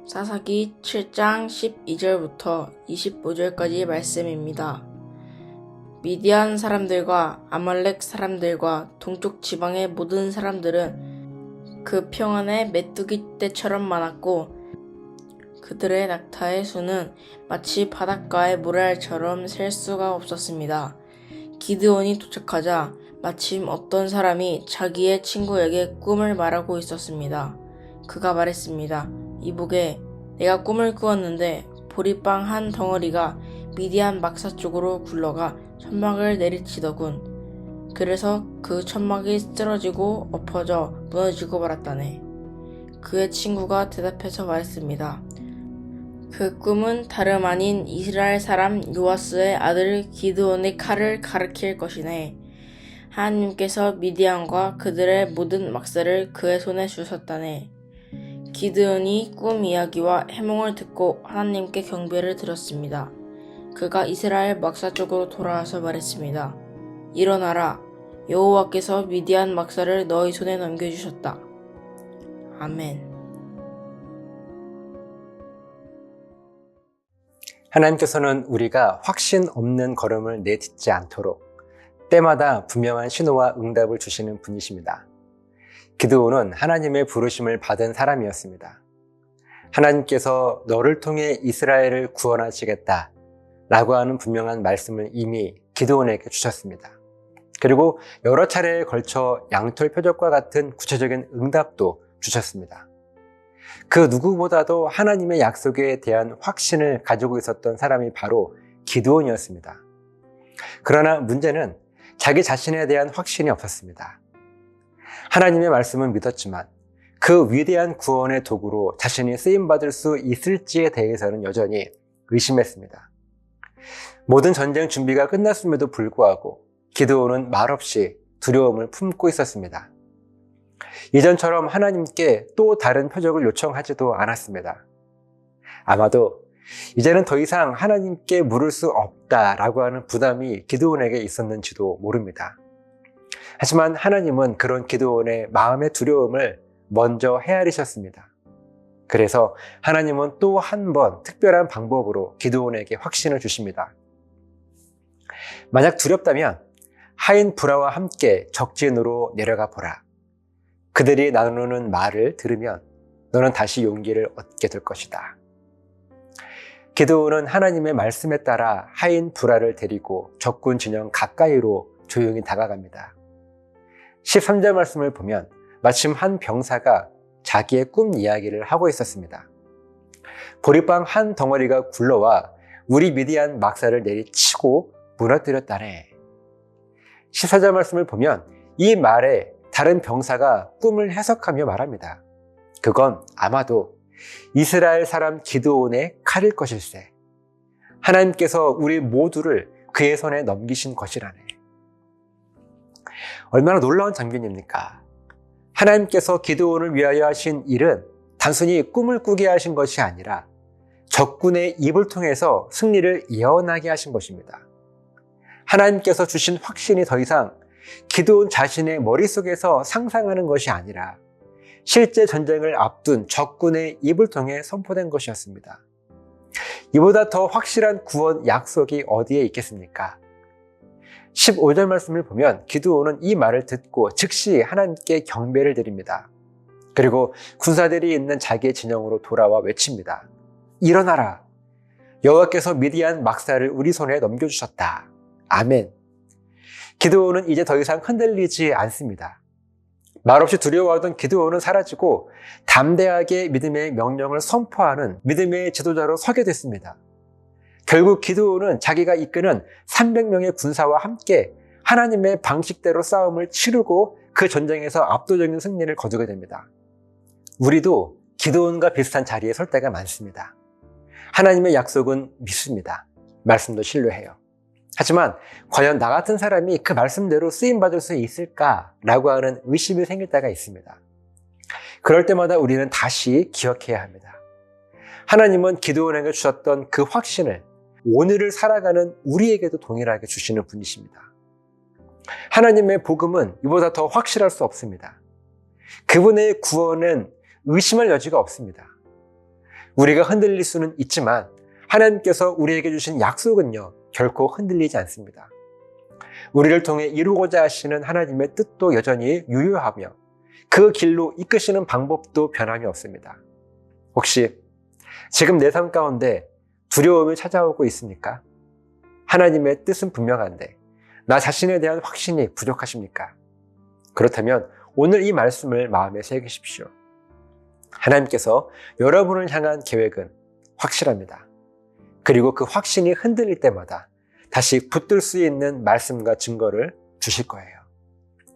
사사기 7장 12절부터 25절까지 말씀입니다. 미디안 사람들과 아말렉 사람들과 동쪽 지방의 모든 사람들은 그 평안에 메뚜기 떼처럼 많았고 그들의 낙타의 수는 마치 바닷가의 모래알처럼 셀 수가 없었습니다. 기드온이 도착하자 마침 어떤 사람이 자기의 친구에게 꿈을 말하고 있었습니다. 그가 말했습니다. 이보게, 내가 꿈을 꾸었는데 보리빵 한 덩어리가 미디안 막사 쪽으로 굴러가 천막을 내리치더군. 그래서 그 천막이 쓰러지고 엎어져 무너지고 말았다네. 그의 친구가 대답해서 말했습니다. 그 꿈은 다름 아닌 이스라엘 사람 요아스의 아들 기드온의 칼을 가리킬 것이네. 하나님께서 미디안과 그들의 모든 막사를 그의 손에 주셨다네. 기드온이 꿈 이야기와 해몽을 듣고 하나님께 경배를 드렸습니다. 그가 이스라엘 막사 쪽으로 돌아와서 말했습니다. 일어나라. 여호와께서 미디안 막사를 너희 손에 넘겨주셨다. 아멘. 하나님께서는 우리가 확신 없는 걸음을 내딛지 않도록 때마다 분명한 신호와 응답을 주시는 분이십니다. 기드온은 하나님의 부르심을 받은 사람이었습니다. 하나님께서 너를 통해 이스라엘을 구원하시겠다 라고 하는 분명한 말씀을 이미 기드온에게 주셨습니다. 그리고 여러 차례에 걸쳐 양털 표적과 같은 구체적인 응답도 주셨습니다. 그 누구보다도 하나님의 약속에 대한 확신을 가지고 있었던 사람이 바로 기드온이었습니다. 그러나 문제는 자기 자신에 대한 확신이 없었습니다. 하나님의 말씀은 믿었지만 그 위대한 구원의 도구로 자신이 쓰임받을 수 있을지에 대해서는 여전히 의심했습니다. 모든 전쟁 준비가 끝났음에도 불구하고 기드온은 말없이 두려움을 품고 있었습니다. 이전처럼 하나님께 또 다른 표적을 요청하지도 않았습니다. 아마도 이제는 더 이상 하나님께 물을 수 없다라고 하는 부담이 기드온에게 있었는지도 모릅니다. 하지만 하나님은 그런 기드온의 마음의 두려움을 먼저 헤아리셨습니다. 그래서 하나님은 또 한 번 특별한 방법으로 기드온에게 확신을 주십니다. 만약 두렵다면 하인 브라와 함께 적진으로 내려가 보라. 그들이 나누는 말을 들으면 너는 다시 용기를 얻게 될 것이다. 기드온은 하나님의 말씀에 따라 하인 브라를 데리고 적군 진영 가까이로 조용히 다가갑니다. 13절 말씀을 보면 마침 한 병사가 자기의 꿈 이야기를 하고 있었습니다. 보리빵 한 덩어리가 굴러와 우리 미디안 막사를 내리치고 무너뜨렸다네. 14절 말씀을 보면 이 말에 다른 병사가 꿈을 해석하며 말합니다. 그건 아마도 이스라엘 사람 기드온의 칼일 것일세. 하나님께서 우리 모두를 그의 손에 넘기신 것이라네. 얼마나 놀라운 장면입니까? 하나님께서 기드온을 위하여 하신 일은 단순히 꿈을 꾸게 하신 것이 아니라 적군의 입을 통해서 승리를 예언하게 하신 것입니다. 하나님께서 주신 확신이 더 이상 기드온 자신의 머릿속에서 상상하는 것이 아니라 실제 전쟁을 앞둔 적군의 입을 통해 선포된 것이었습니다. 이보다 더 확실한 구원 약속이 어디에 있겠습니까? 15절 말씀을 보면 기드온은 이 말을 듣고 즉시 하나님께 경배를 드립니다. 그리고 군사들이 있는 자기의 진영으로 돌아와 외칩니다. 일어나라. 여호와께서 미디안 막사를 우리 손에 넘겨주셨다. 아멘. 기드온은 이제 더 이상 흔들리지 않습니다. 말없이 두려워하던 기드온은 사라지고 담대하게 믿음의 명령을 선포하는 믿음의 지도자로 서게 됐습니다. 결국 기드온은 자기가 이끄는 300명의 군사와 함께 하나님의 방식대로 싸움을 치르고 그 전쟁에서 압도적인 승리를 거두게 됩니다. 우리도 기드온과 비슷한 자리에 설 때가 많습니다. 하나님의 약속은 믿습니다. 말씀도 신뢰해요. 하지만 과연 나 같은 사람이 그 말씀대로 쓰임받을 수 있을까라고 하는 의심이 생길 때가 있습니다. 그럴 때마다 우리는 다시 기억해야 합니다. 하나님은 기드온에게 주셨던 그 확신을 오늘을 살아가는 우리에게도 동일하게 주시는 분이십니다. 하나님의 복음은 이보다 더 확실할 수 없습니다. 그분의 구원은 의심할 여지가 없습니다. 우리가 흔들릴 수는 있지만 하나님께서 우리에게 주신 약속은요, 결코 흔들리지 않습니다. 우리를 통해 이루고자 하시는 하나님의 뜻도 여전히 유효하며 그 길로 이끄시는 방법도 변함이 없습니다. 혹시 지금 내 삶 가운데 두려움이 찾아오고 있습니까? 하나님의 뜻은 분명한데 나 자신에 대한 확신이 부족하십니까? 그렇다면 오늘 이 말씀을 마음에 새기십시오. 하나님께서 여러분을 향한 계획은 확실합니다. 그리고 그 확신이 흔들릴 때마다 다시 붙들 수 있는 말씀과 증거를 주실 거예요.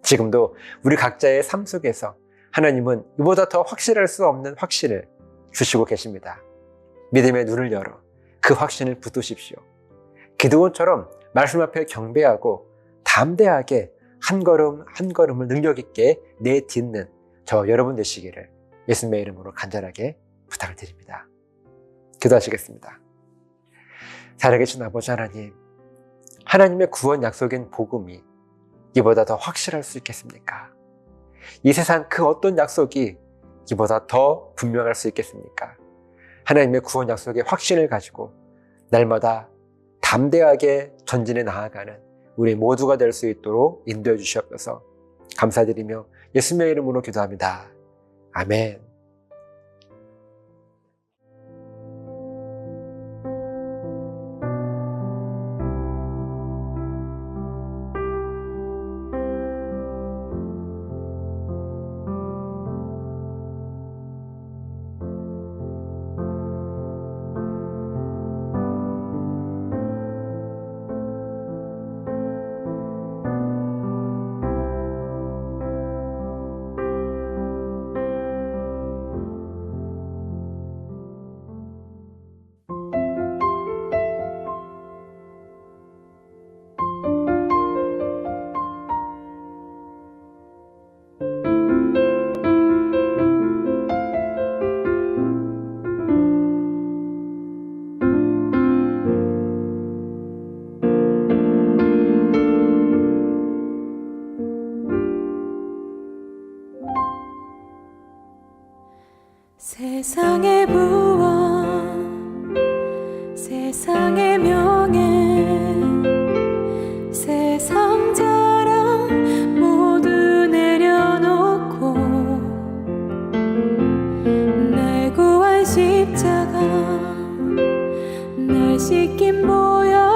지금도 우리 각자의 삶 속에서 하나님은 이보다 더 확실할 수 없는 확신을 주시고 계십니다. 믿음의 눈을 열어 그 확신을 붙드십시오. 기드온처럼 말씀 앞에 경배하고 담대하게 한 걸음 한 걸음을 능력 있게 내딛는 저 여러분 되시기를 예수님의 이름으로 간절하게 부탁을 드립니다. 기도하시겠습니다. 살아계신 아버지 하나님, 하나님의 구원 약속인 복음이 이보다 더 확실할 수 있겠습니까? 이 세상 그 어떤 약속이 이보다 더 분명할 수 있겠습니까? 하나님의 구원 약속의 확신을 가지고 날마다 담대하게 전진해 나아가는 우리 모두가 될 수 있도록 인도해 주시옵소서. 감사드리며 예수님의 이름으로 기도합니다. 아멘. 세상의 부와 세상의 명예 세상 자랑 모두 내려놓고 날 구한 십자가 날 씻긴 보혈